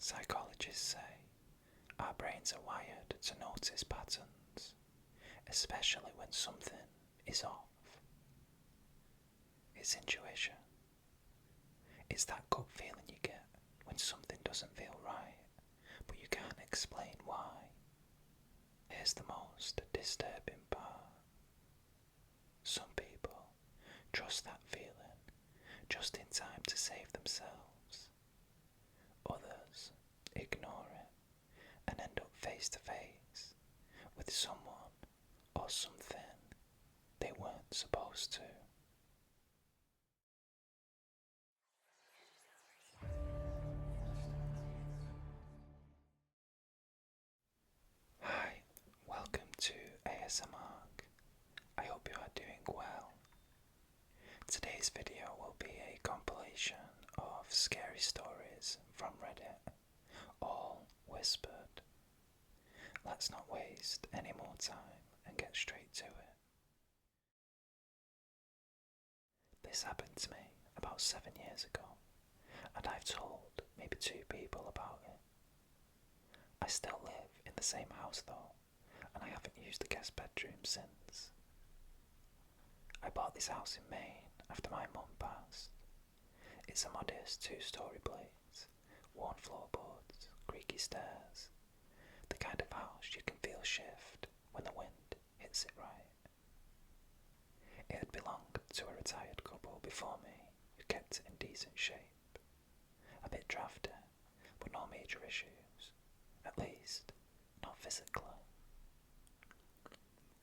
Psychologists say our brains are wired to notice patterns, especially when something is off. It's intuition. It's that gut feeling you get when something doesn't feel right, but you can't explain why. Here's the most disturbing part. Some people trust that feeling just in time to save themselves. Others ignore it and end up face to face with someone or something they weren't supposed to. Hi, welcome to ASMRk. I hope you are doing well. Today's video will be a compilation of scary stories from Reddit, all whispered. Let's not waste any more time and get straight to it. This happened to me about 7 years ago, and I've told maybe 2 people about it. I still live in the same house though, and I haven't used the guest bedroom since. I bought this house in Maine after my mum passed. It's a modest 2-story place, worn floorboards, creaky stairs, the kind of house you can feel shift when the wind hits it right. It had belonged to a retired couple before me who kept it in decent shape. A bit drafty, but no major issues, at least not physically.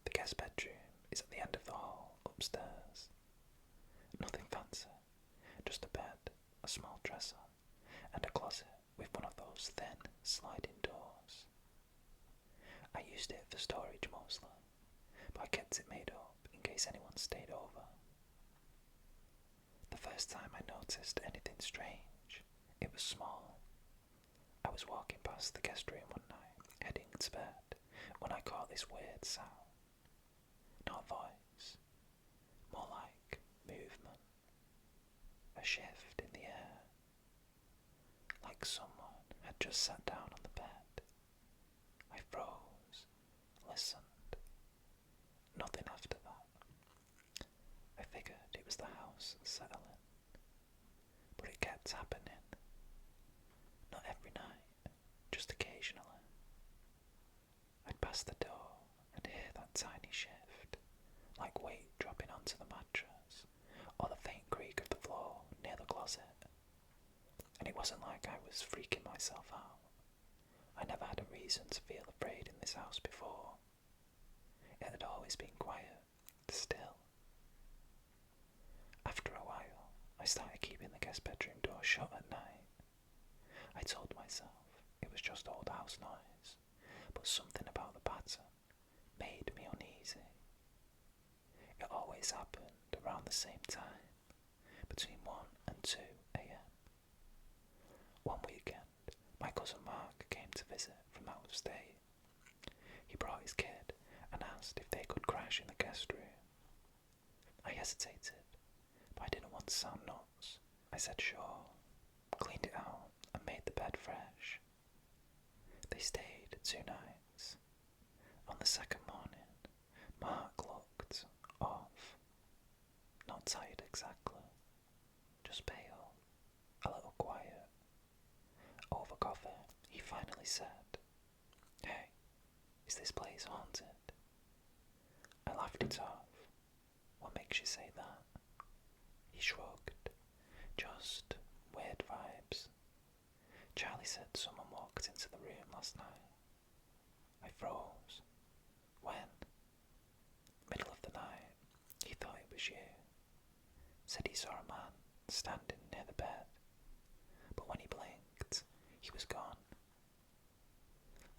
The guest bedroom is at the end of the hall upstairs. Nothing fancy, just a bed, a small dresser, and a closet with one of those thin sliding doors. I used it for storage mostly, but I kept it made up in case anyone stayed over. The first time I noticed anything strange, it was small. I was walking past the guest room one night, heading to bed, when I caught this weird sound. Not voice, more like movement. A shift in the air. Like someone had just sat down on the bed. I froze, listened. Nothing after that. I figured it was the house settling. But it kept happening. Not every night, just occasionally. I'd pass the door and hear that tiny shift, like weight dropping onto the mattress, or the faint creak of the floor near the closet. And it wasn't like I was freaking myself out. I never had a reason to feel afraid in this house before. It had always been quiet, still. After a while, I started keeping the guest bedroom door shut at night. I told myself it was just old house noise, but something about the pattern made me uneasy. It always happened around the same time, between 1 and 2 a.m. One weekend, my cousin Mark came to visit from out of state. He brought his kid and asked if they could crash in the guest room. I hesitated, but I didn't want to sound nuts. I said sure, cleaned it out and made the bed fresh. They stayed 2 nights. On the second morning, Mark looked off. Not tired exactly, just pale, a little quiet. Over coffee, he finally said, "Hey, is this place haunted?" I laughed it off. "What makes you say that?" He shrugged. "Just weird vibes. Charlie said someone walked into the room last night." I froze. "When?" "Middle of the night. He thought it was you. Said he saw a man standing near the bed, but when he blinked, he was gone."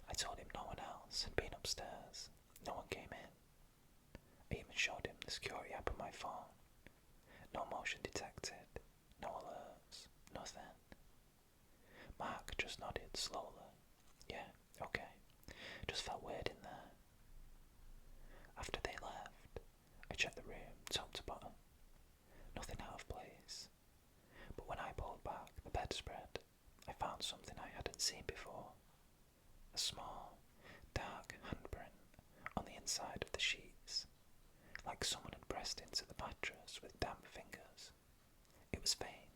I told him no one else had been upstairs. No one came in. I even showed him the security app on my phone. No motion detected, no alerts, nothing. Mark just nodded slowly. "Yeah, okay. Just felt weird in there." After they left, I checked the room top to bottom. Nothing out of place. But when I pulled back the bedspread, I found something I hadn't hadn't seen before. A small, dark handprint on the inside of the sheets, like someone had pressed into the mattress with damp fingers. It was faint,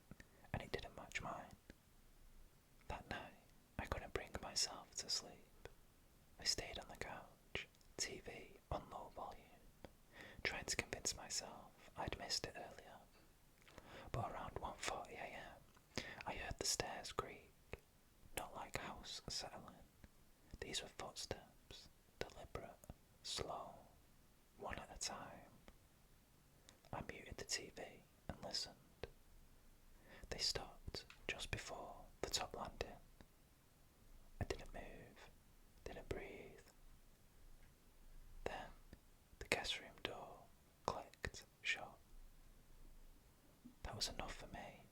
and it didn't match mine. That night, I couldn't bring myself to sleep. I stayed on the couch, TV on low volume, trying to convince myself I'd missed it earlier. But around 1:40 a.m, I heard the stairs creak, not like house settling. These were footsteps, deliberate, slow, one at a time. I muted the TV and listened. They stopped just before the top landing. I didn't move, didn't breathe. Then the guest room door clicked shut. That was enough for me.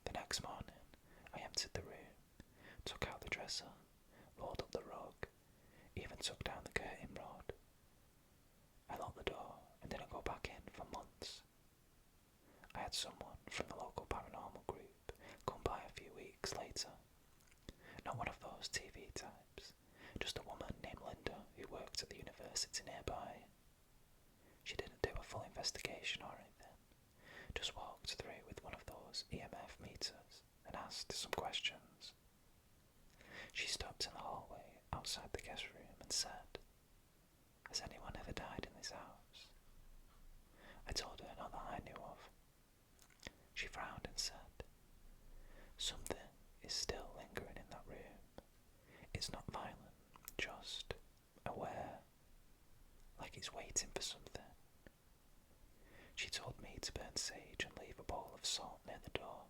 The next morning, I emptied the room, took out the dresser, rolled up the rug, even took down the curtain rod. I locked the door and didn't go back in for months. I had someone from the local paranormal group come by a few weeks later. Not one of those TV types, just a woman named Linda who worked at the university nearby. She didn't do a full investigation or anything, just walked through with one of those EMF meters and asked some questions. She stopped in the hallway outside the guest room and said, "Has anyone ever died in this house?" I told her not that I knew of. She frowned and said, "Something is still lingering in that room. It's not violent, just aware, like it's waiting for something." She told me to burn sage and leave a bowl of salt near the door.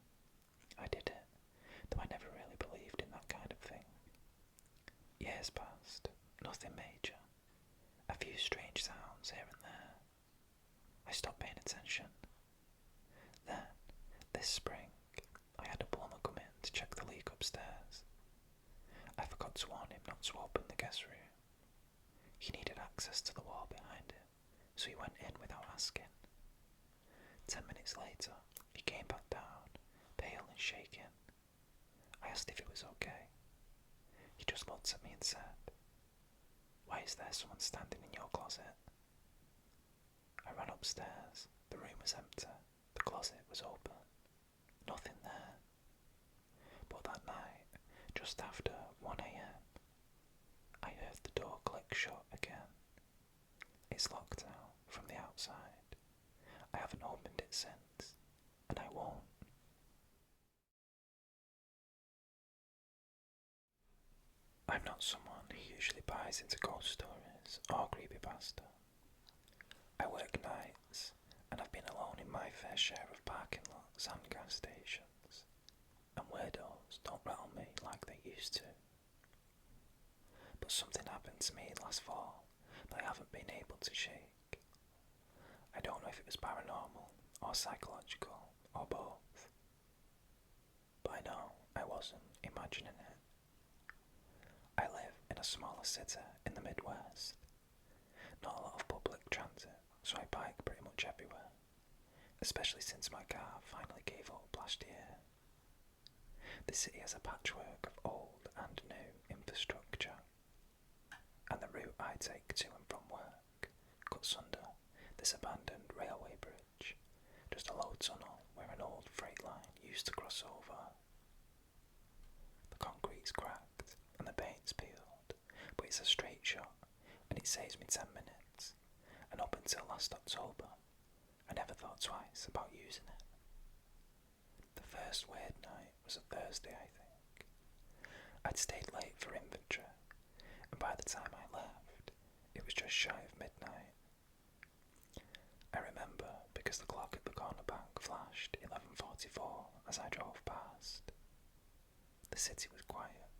I did it, though I never really believed in that kind of thing. Years passed, nothing major. A few strange sounds here and there. I stopped paying attention. Then, this spring, I had a plumber come in to check the leak upstairs. I forgot to warn him not to open the guest room. He needed access to the wall behind it, so he went in without asking. 10 minutes later, he came back down, pale and shaking. I asked if it was okay. He just looked at me and said, "Why is there someone standing in your closet?" I ran upstairs. The room was empty. The closet was open. Nothing there. But that night, just after 1 a.m, I heard the door click shut again. It's locked now from the outside. I haven't opened it since, and I won't. I'm not someone who usually buys into ghost stories or creepypasta. I work nights, and I've been alone in my fair share of parking lots and gas stations, and weirdos don't rattle me like they used to. But something happened to me last fall that I haven't been able to shake. I don't know if it was paranormal or psychological or both, but I know I wasn't imagining it. I live in a smaller city in the Midwest. Not a lot of public transit, so I bike pretty much everywhere, especially since my car finally gave up last year. The city has a patchwork of old and new infrastructure, and the route I take to and from work cuts under this abandoned railway bridge, just a low tunnel where an old freight line used to cross over. The concrete's cracked and the paint's peeled, but it's a straight shot and it saves me 10 minutes, and up until last October I never thought twice about using it. The first weird night was a Thursday, I think. I'd stayed late for inventory, and by the time I left, it was just shy of midnight. I remember because the clock at the corner bank flashed 11:44 as I drove past. The city was quiet,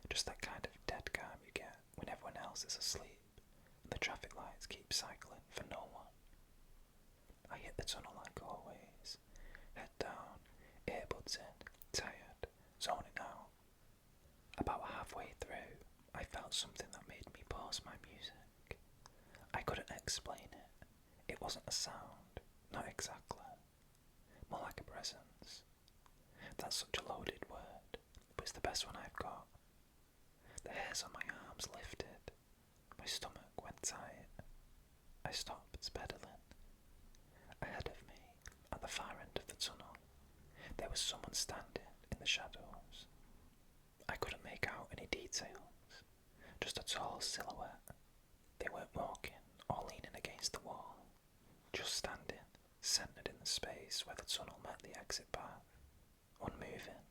just that kind of dead calm you get when everyone else is asleep and the traffic lights keep cycling for no one. I hit the tunnel like always, head down, earbuds in, tired, zoning out. About halfway through, I felt something that made me pause my music. I couldn't explain it. It wasn't a sound, not exactly. More like a presence. That's such a loaded word, but it's the best one I've got. The hairs on my arms lifted. My stomach went tight. I stopped pedaling. Ahead of me, at the far end of the tunnel, there was someone standing in the shadows. I couldn't make out any details, just a tall silhouette. They weren't walking or leaning against the wall, just standing, centred in the space where the tunnel met the exit path, unmoving.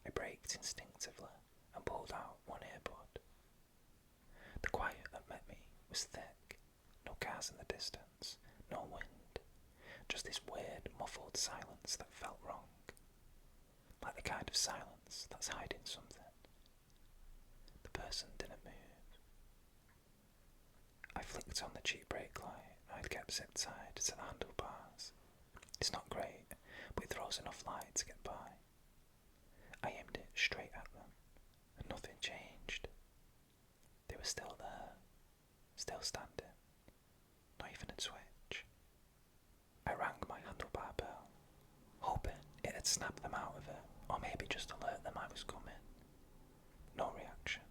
I braked instinctively and pulled out one earbud. The quiet that met me was thick, no cars in the distance, no wind, just this weird, muffled silence that felt wrong, like the kind of silence that's hiding something. The person didn't move. I flicked on the cheap brake light I'd kept zip tied to the handlebars. It's not great, but it throws enough light to get by. I aimed it straight at them, and nothing changed. They were still there, still standing, not even a twitch. I rang my handlebar bell, hoping it had snapped them out of it, or maybe just alert them I was coming. No reaction.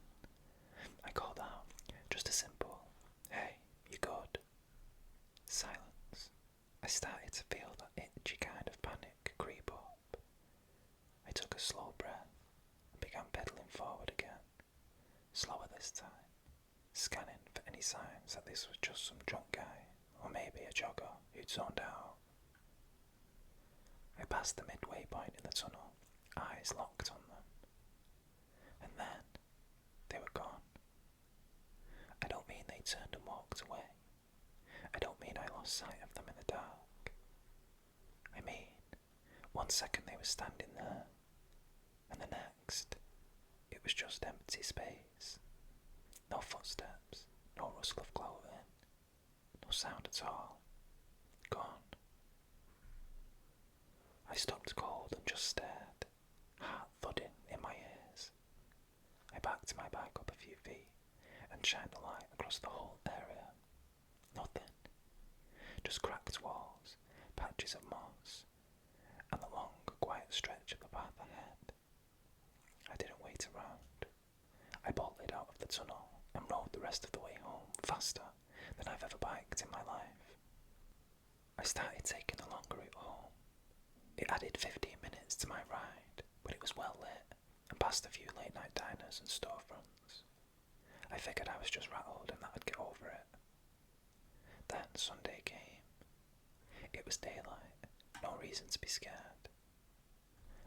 I called out, just a simple, "Hey, you good?" Silence. I started to feel that itchy kind of panic creep up. I took a slow breath and began pedalling forward again, slower this time, scanning for any signs that this was just some drunk guy, or maybe a jogger who'd zoned out. I passed the midway point in the tunnel, eyes locked on them. And then, they were gone. I don't mean they turned and walked away. I don't mean I lost sight of them in the dark. I mean, 1 second they were standing there, and the next, it was just empty space. No footsteps, no rustle of clothing, no sound at all. Gone. I stopped cold and just stared, heart thudding in my ears. I backed my bike up a few feet and shined the light across the whole area. Nothing. Just cracked walls, patches of moss, and the long, quiet stretch of the path ahead. I didn't wait around. I bolted out of the tunnel and rode the rest of the way home faster than I've ever biked in my life. I started taking the longer route home. It added 15 minutes to my ride, but it was well lit and passed a few late night diners and storefronts. I figured I was just rattled and that I'd get over it. Then Sunday came. It was daylight, no reason to be scared.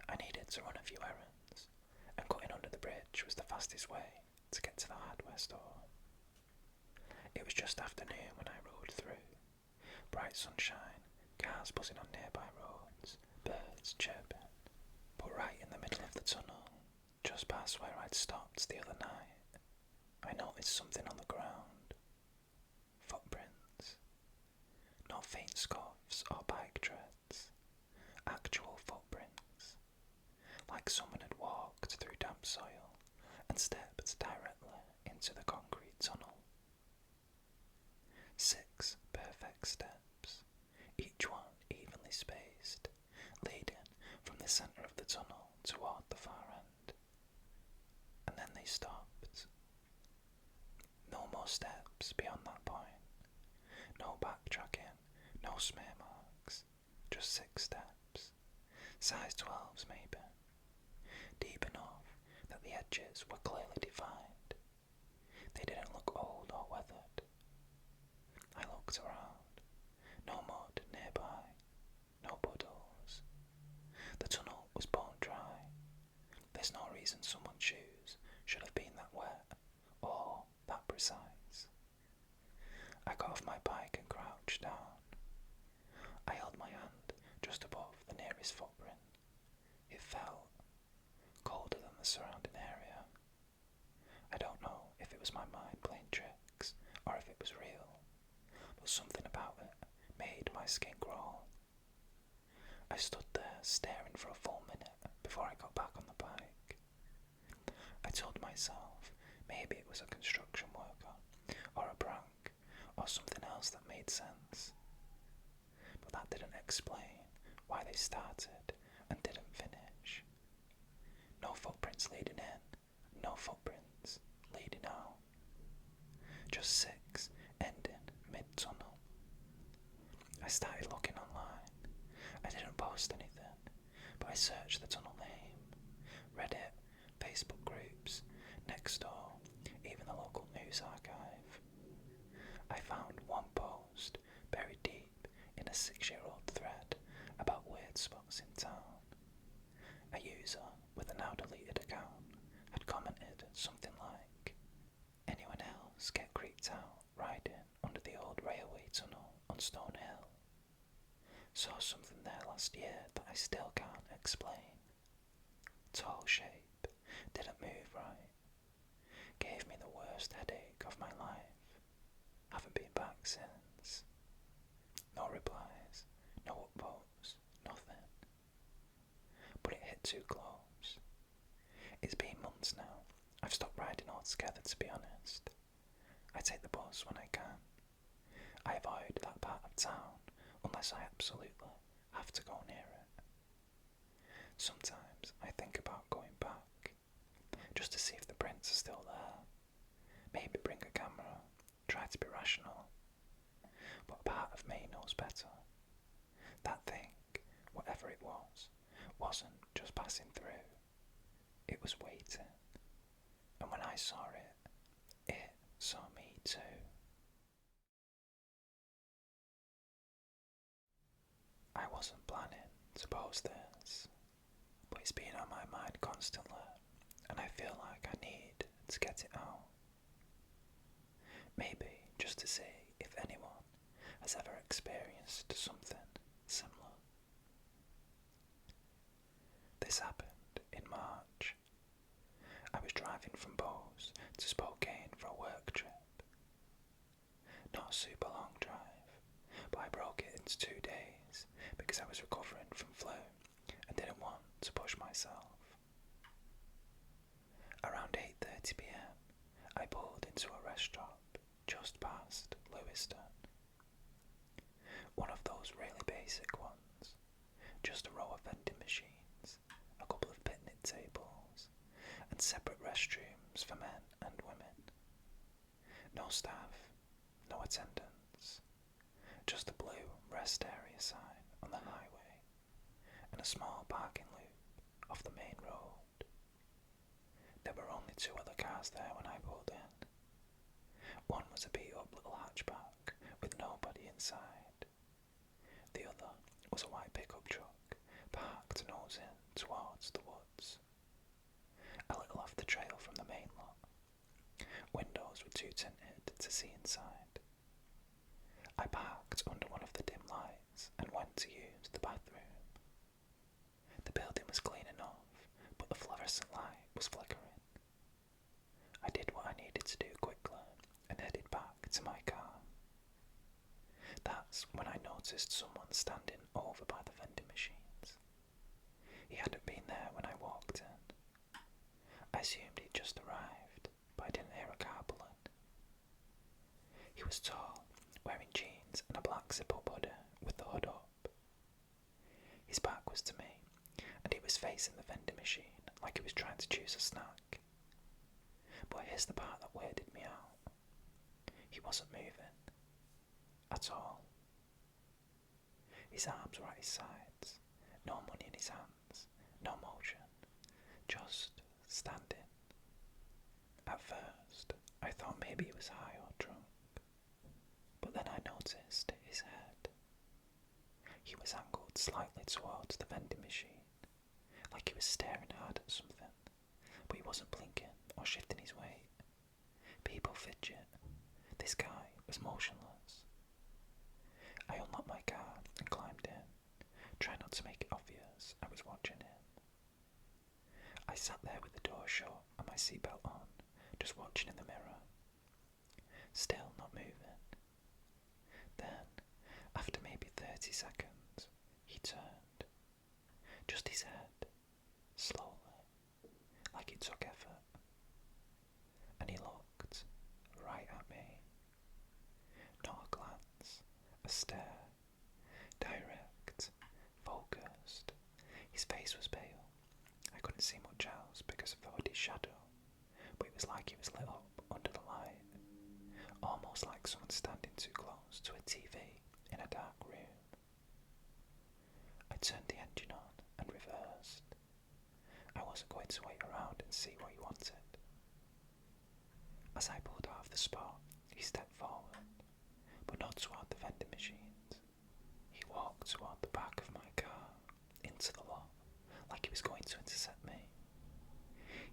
I needed to run a few errands, and cutting under the bridge was the fastest way to get to the hardware store. It was just afternoon when I rode through. Bright sunshine, cars buzzing on nearby roads, birds chirping. But right in the middle of the tunnel, just past where I'd stopped the other night, I noticed something on the ground. Footprints. Not faint scuffs or bike treads. Actual footprints. Like someone had walked through damp soil and stepped directly into the concrete tunnel. 6 perfect steps, each one evenly spaced, leading from the centre of the tunnel toward the far end. And then they stopped. No more steps beyond that point. No backtracking, no smear marks, just 6 steps, size 12s maybe, deep enough that the edges were clearly defined. They didn't look old or weathered. I looked around. No mud nearby. No puddles. The tunnel was bone dry. There's no reason someone's shoes should have been that wet or that precise. I got off my bike and crouched down. I held my hand just above the nearest footprint. It felt colder than the surrounding area. I don't know if it was my mind playing tricks or if it was real, but something about it made my skin crawl. I stood there staring for a full minute before I got back on the bike. I told myself maybe it was a construction worker or a prank or something else that made sense. But that didn't explain why they started and didn't finish. No footprints leading in, no footprints leading out. Just 6 ending mid-tunnel. I started looking online. I didn't post anything, but I searched the tunnel name, Reddit, Facebook groups, Nextdoor, even the local news archive. I found one post buried deep in a 6-year-old thread about weird spots in town. A user with a now deleted account had commented something like, "Anyone else get creeped out riding under the old railway tunnel on Stone Hill? Saw something there last year that I still can't explain. Tall shape, didn't move right. Gave me the worst headache of my life. Haven't been back since." No replies, no upvotes, nothing. But it hit too close. It's been months now. I've stopped riding altogether, to be honest. I take the bus when I can. I avoid that part of town unless I absolutely have to go near it. Sometimes I think about going back, just to see if the prints are still there. Maybe bring a camera, try to be rational. But a part of me knows better. That thing, whatever it was, wasn't just passing through. It was waiting. And when I saw it saw me too. I wasn't planning to post this, but it's been on my mind constantly, and I feel like I need to get it out. Maybe just to see if anyone has ever experienced something similar. This happened in March. I was driving from Bowes to Spokane for a work trip. Not a super long drive, but I broke it into 2 days because I was recovering from flu and didn't want to push myself. Around 8:30 p.m, I pulled into a rest stop just past Lewiston. One of those really basic ones, just a row of vending machines, a couple of picnic tables, and separate restrooms for men and women. No staff, no attendants, just a blue rest area sign on the highway, and a small parking loop off the main road. There were only 2 other cars there when I pulled in. One was a beat-up little hatchback with nobody inside. The other was a white pickup truck parked nose in towards the woods, a little off the trail from the main lot. Windows were too tinted to see inside. I parked under one of the dim lights and went to use the bathroom. The building was clean enough, but the fluorescent light was flickering. I did what I needed to do quickly and headed back to my car. That's when I noticed someone standing over by the vending machines. He hadn't been there when I walked in. I assumed he'd just arrived, but I didn't hear a car pulling. He was tall, wearing jeans and a black zip-up hoodie with the hood up. His back was to me, and he was facing the vending machine like he was trying to choose a snack. But here's the part that weirded me out. He wasn't moving. At all. His arms were at his sides, no money in his hands, no motion, just standing. At first, I thought maybe he was high or drunk, but then I noticed his head. He was angled slightly towards the vending machine, like he was staring hard at something, but he wasn't blinking or shifting his weight. People fidget. This guy was motionless. I unlocked my car and climbed in, trying not to make it obvious I was watching him. I sat there with the door shut and my seatbelt on, just watching in the mirror. Still not moving. Then, after maybe 30 seconds, he turned. Just his head, slowly, like it took effort. And he looked right at me. Not a glance, a stare, direct, focused. His face was pale. I couldn't see much else because of the hoodie's shadow, was like it was lit up under the light, almost like someone standing too close to a TV in a dark room. I turned the engine on and reversed. I wasn't going to wait around and see what he wanted. As I pulled out of the spot, he stepped forward, but not toward the vending machines. He walked toward the back of my car, into the lot, like he was going to intercept me.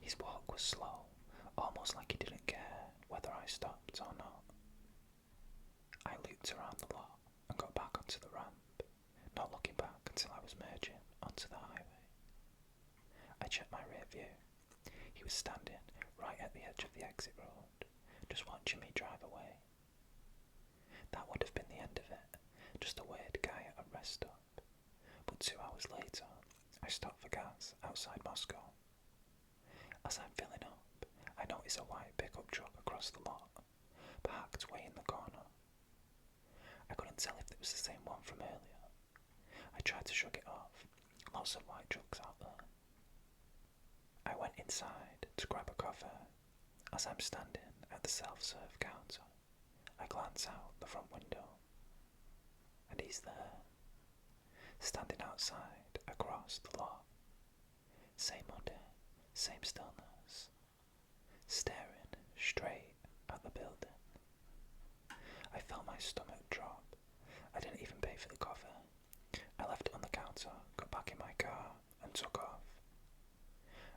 His walk was slow, almost like he didn't care whether I stopped or not. I looped around the lot and got back onto the ramp, not looking back until I was merging onto the highway. I checked my rear view. He was standing right at the edge of the exit road, just watching me drive away. That would have been the end of it, just a weird guy at a rest stop. But 2 hours later, I stopped for gas outside Moscow. As I'm filling up, I notice a white pickup truck across the lot, parked way in the corner. I couldn't tell if it was the same one from earlier. I tried to shrug it off. Lots of white trucks out there. I went inside to grab a coffee. As I'm standing at the self-serve counter, I glance out the front window. And he's there, standing outside across the lot. Same hoodie, same stillness, staring straight at the building. I felt my stomach drop. I didn't even pay for the coffee. I left it on the counter, got back in my car, and took off.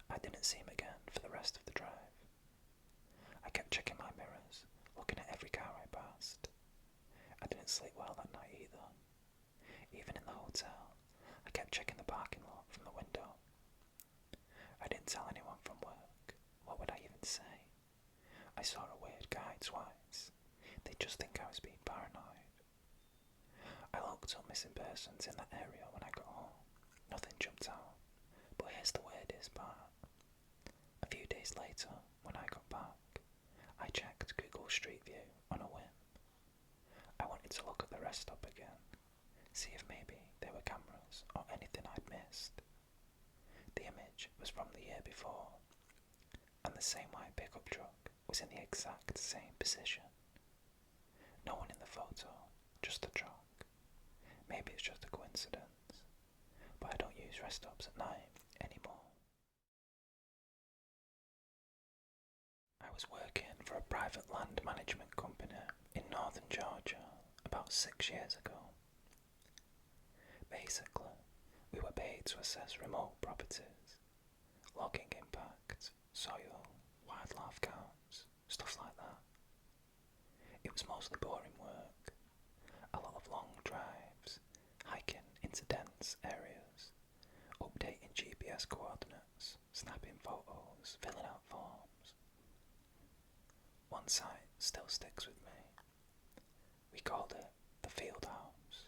I didn't see him again for the rest of the drive. I kept checking my mirrors, looking at every car I passed. I didn't sleep well that night either. Even in the hotel, I kept checking the parking lot from the window. I didn't tell anyone from work. What would I even say? I saw a weird guy twice. They'd just think I was being paranoid. I looked up missing persons in that area when I got home. Nothing jumped out. But here's the weirdest part. A few days later, when I got back, I checked Google Street View on a whim. I wanted to look at the rest stop again, see if maybe there were cameras or anything I'd missed. The image was from the year before, and the same white pickup truck was in the exact same position. No one in the photo, just the truck. Maybe it's just a coincidence, but I don't use rest stops at night anymore. I was working for a private land management company in northern Georgia about 6 years ago. Basically, we were paid to assess remote properties, logging impact, soil, wildlife counts, stuff like that. It was mostly boring work, a lot of long drives, hiking into dense areas, updating GPS coordinates, snapping photos, filling out forms. One site still sticks with me. We called it the Field House.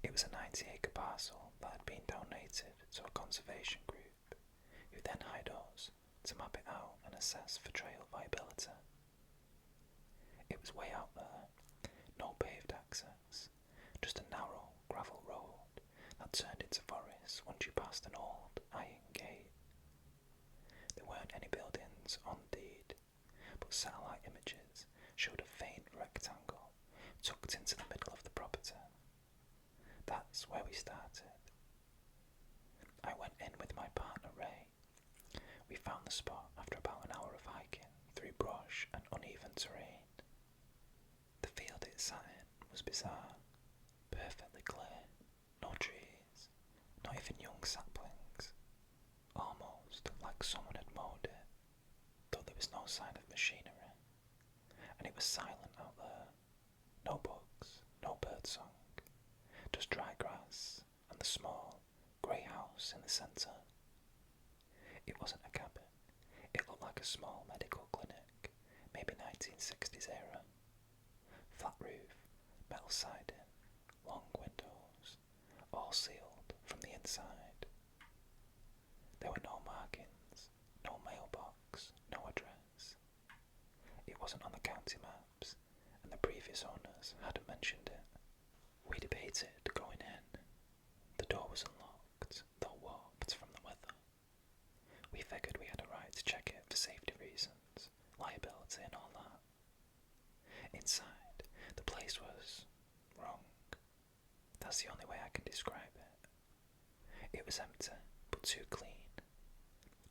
It was a 90-acre parcel that had been donated to a conservation group, who then hired us to map it out and assess for trail viability. It was way out there, no paved access, just a narrow gravel road that turned into forest once you passed an old iron gate. There weren't any buildings on the deed, but satellite images showed a faint rectangle tucked into the middle of the property. That's where we started. I went in with my partner Ray. We found the spot after about an hour of hiking through brush and uneven terrain. The field it sat in was bizarre, perfectly clear, no trees, not even young saplings, almost like someone had mowed it, though there was no sign of machinery, and it was silent out there. No bugs, no birdsong, just dry grass and the small, grey house in the centre. It wasn't a cabin, it looked like a small medical clinic, maybe 1960s era. Flat roof, metal siding, long windows, all sealed from the inside. There were no markings, no mailbox, no address. It wasn't on the county maps, and the previous owners hadn't mentioned it. We debated going in. The door was unlocked, though warped from the weather. We figured we had a right to check it for safety Inside, the place was wrong. That's the only way I can describe it. It was empty, but too clean.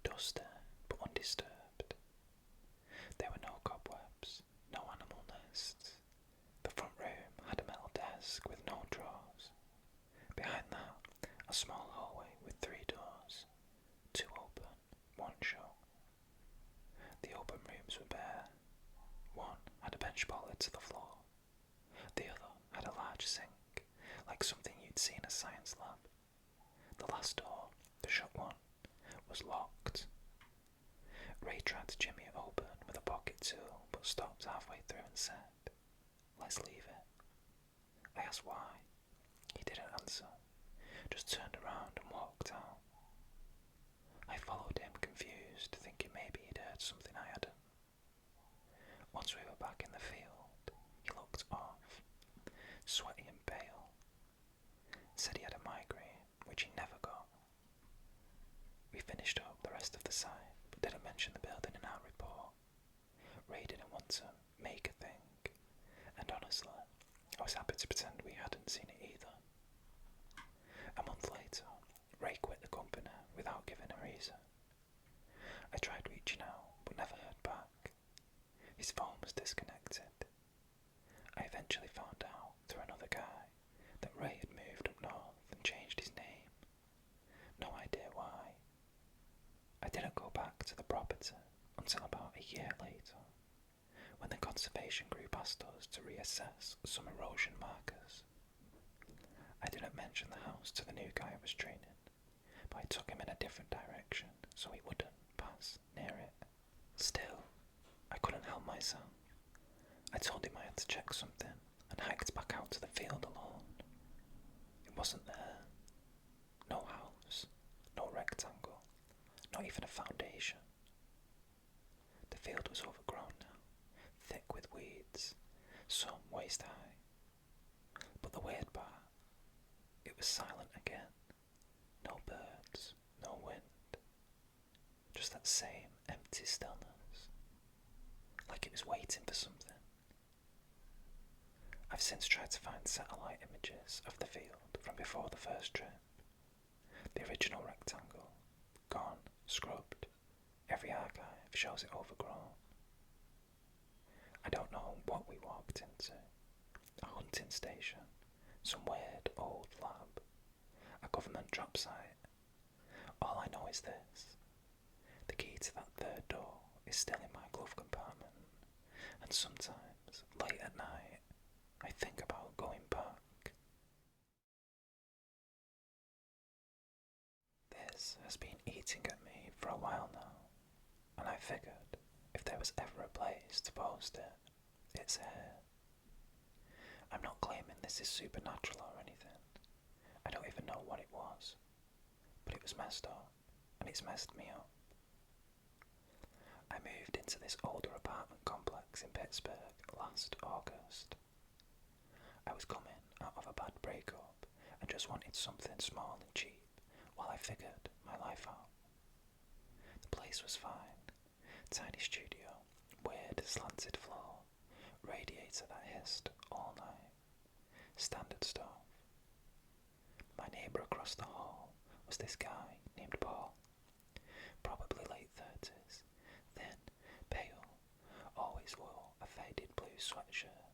Dusty, but undisturbed. There were no cobwebs, no animal nests. The front room had a metal desk with no drawers. Behind that, a small hallway with 3 doors, 2 open, 1 shut. The open rooms were bare. One had a bench bolted to the floor. The other had a large sink, like something you'd see in a science lab. The last door, the shut one, was locked. Ray tried to jimmy it open with a pocket tool, but stopped halfway through and said, "Let's leave it." I asked why. He didn't answer, just turned around and walked out. I followed him, confused, thinking maybe he'd heard something I hadn't. Once we were back in the field, he looked off, sweaty and pale. Said he had a migraine, which he never got. We finished up the rest of the site, but didn't mention the building in our report. Ray didn't want to make a thing, and honestly, I was happy to pretend we hadn't seen it either. A month later, Ray quit the company without giving a reason. I tried reaching out, but never heard back. His phone was disconnected. I eventually found out through another guy that Ray had moved up north and changed his name. No idea why. I didn't go back to the property until about a year later, when the conservation group asked us to reassess some erosion markers. I didn't mention the house to the new guy I was training, but I took him in a different direction so he wouldn't pass near it. Still, I couldn't help myself. I told him I had to check something and hiked back out to the field alone. It wasn't there. No house, no rectangle, not even a foundation. The field was overgrown now, thick with weeds, some waist high. But the weird part, it was silent again. No birds, no wind. Just that same empty stillness, like it was waiting for something. I've since tried to find satellite images of the field from before the first trip. The original rectangle, gone, scrubbed. Every archive shows it overgrown. I don't know what we walked into. A hunting station, some weird old lab, a government drop site. All I know is this. The key to that third door is still in my glove compartment, and sometimes, late at night, I think about going back. This has been eating at me for a while now, and I figured if there was ever a place to post it, it's here. I'm not claiming this is supernatural or anything. I don't even know what it was, but it was messed up, and it's messed me up. I moved into this older apartment complex in Pittsburgh last August. I was coming out of a bad breakup and just wanted something small and cheap while I figured my life out. The place was fine. Tiny studio, weird slanted floor, radiator that hissed all night. Standard stuff. My neighbour across the hall was this guy named Paul. Probably late 30s, thin, pale, always wore a faded blue sweatshirt,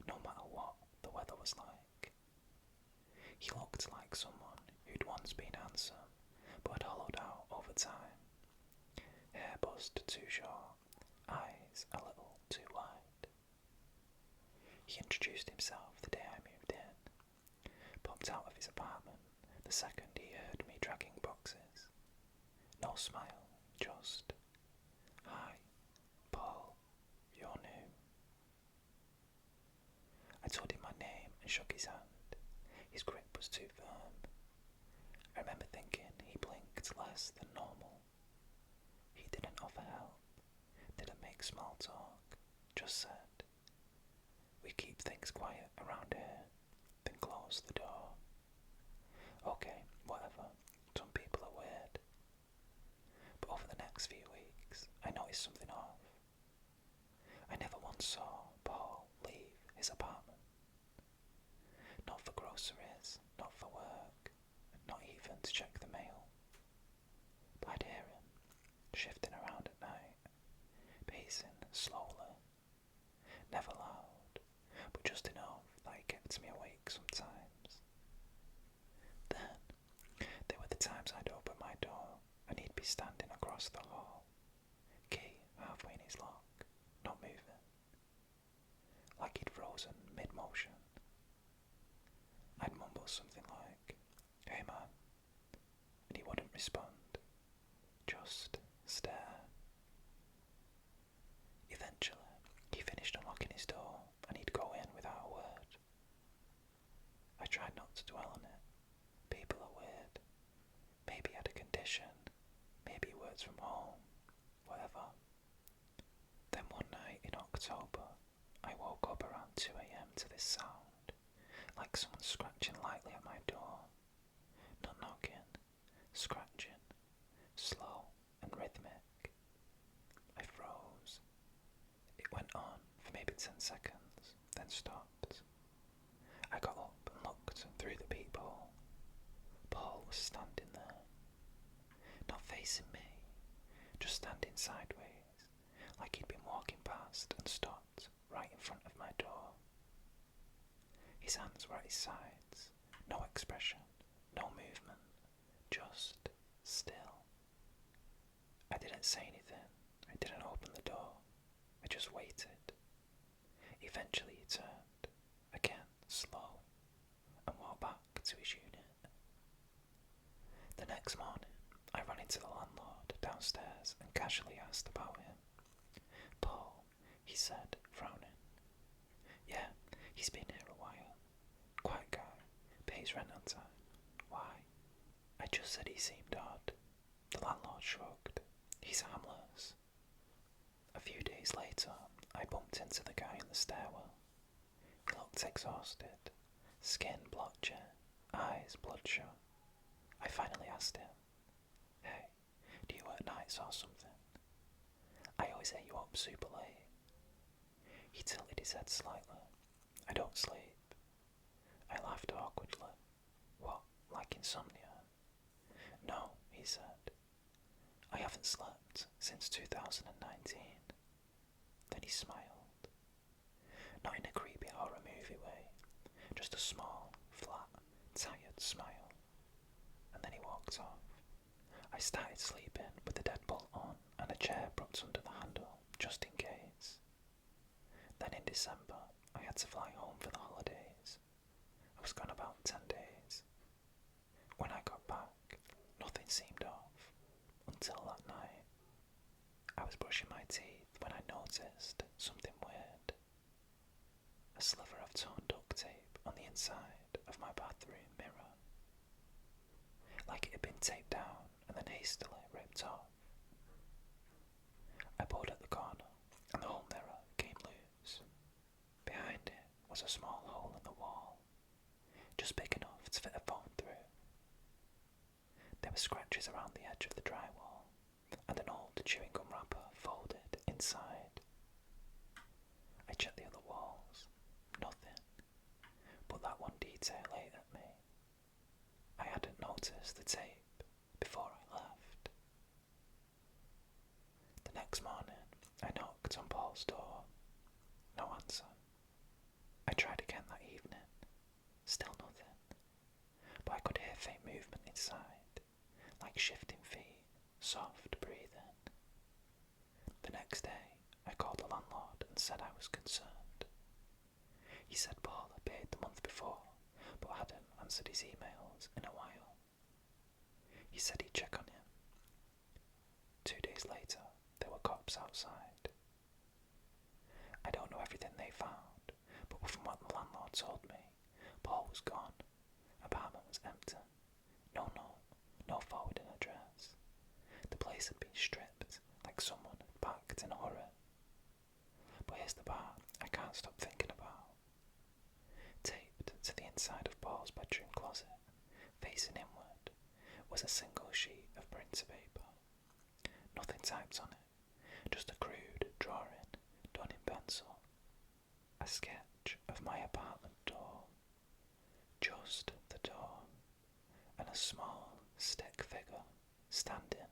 no matter what the weather was like. He looked like someone who'd once been handsome, but had hollowed out over time. Hair buzzed too short, eyes a little too wide. He introduced himself the day I moved in, popped out of his apartment the second he heard me dragging boxes. No smile, just, "Hi, Paul, you're new." I told him my name and shook his hand. His grip was too firm. I remember thinking he blinked less than normal. He didn't offer help, didn't make small talk, just said, "We keep things quiet around here," then closed the door. Okay, whatever, some people are weird. But over the next few weeks, I noticed something off. I never once saw Paul leave his apartment. Not for groceries, not for work, not even to check the mail. But I'd hear him, shifting around at night, pacing slowly, never loud, but just enough that it kept me awake sometimes. Then, there were the times I'd open my door and he'd be standing across the hall, key halfway in his lock, not moving, like he'd frozen mid-motion. I'd mumble something like, "Hey man," and he wouldn't respond, just stare. Eventually, he finished unlocking his door and he'd go in without a word. I tried not to dwell on it. People are weird. Maybe he had a condition. Maybe he works from home. Whatever. Then one night in October, I woke up around 2 a.m. to this sound, like someone scratching lightly at my door. Not knocking, scratching, slow and rhythmic. I froze. It went on for maybe 10 seconds, then stopped. I got up and looked through the peephole. Paul was standing there, not facing me, just standing sideways, like he'd been walking past and stopped right in front of my door. His hands were at his sides, no expression, no movement, just still. I didn't say anything, I didn't open the door, I just waited. Eventually he turned, again slow, and walked back to his unit. The next morning, I ran into the landlord downstairs and casually asked about him. "Paul," he said, frowning. "Yeah, he's been here a while. Quiet guy, pays rent on time. Why?" I just said he seemed odd. The landlord shrugged. "He's harmless." A few days later, I bumped into the guy in the stairwell. He looked exhausted, skin blotchy, eyes bloodshot. I finally asked him, "Hey, do you work nights or something? I always hear you up super late." He tilted his head slightly. "I don't sleep." I laughed awkwardly. "What, like insomnia?" "No," he said. "I haven't slept since 2019. Then he smiled. Not in a creepy horror movie way, just a small, flat, tired smile. And then he walked off. I started sleeping with the deadbolt on and a chair propped under the handle, just in case. Then in December, I had to fly home for the holidays. I was gone about 10 days. When I got back, nothing seemed off, until that night. I was brushing my teeth when I noticed something weird. A sliver of torn duct tape on the inside of my bathroom mirror. Like it had been taped down and then hastily ripped off. I pulled at the corner and the whole mirror came loose. Behind it was a small hole in the wall, just big enough to fit a phone through. There were scratches around the edge of the drywall and an old chewing gum wrapper folded inside. I checked the other walls, nothing, but that one detail ate at me. I hadn't noticed the tape before I left. The next morning, I knocked on Paul's door. No answer. I tried again that evening. Still nothing. But I could hear faint movement inside, like shifting feet, soft breathing. The next day, I called the landlord and said I was concerned. He said Paul had paid the month before, but hadn't answered his emails in a while. He said he'd check on him. 2 days later, there were cops outside. I don't know everything they found, but from what the landlord told me, Paul was gone. Apartment was empty. No note, no forwarding address. The place had been stripped, like someone had packed in a hurry. But here's the part I can't stop thinking about. Taped to the inside of Paul's bedroom closet, facing inward, was a single sheet of printer paper. Nothing typed on it, just a crude drawing done in pencil. A sketch of my apartment door, just the door, and a small stick figure standing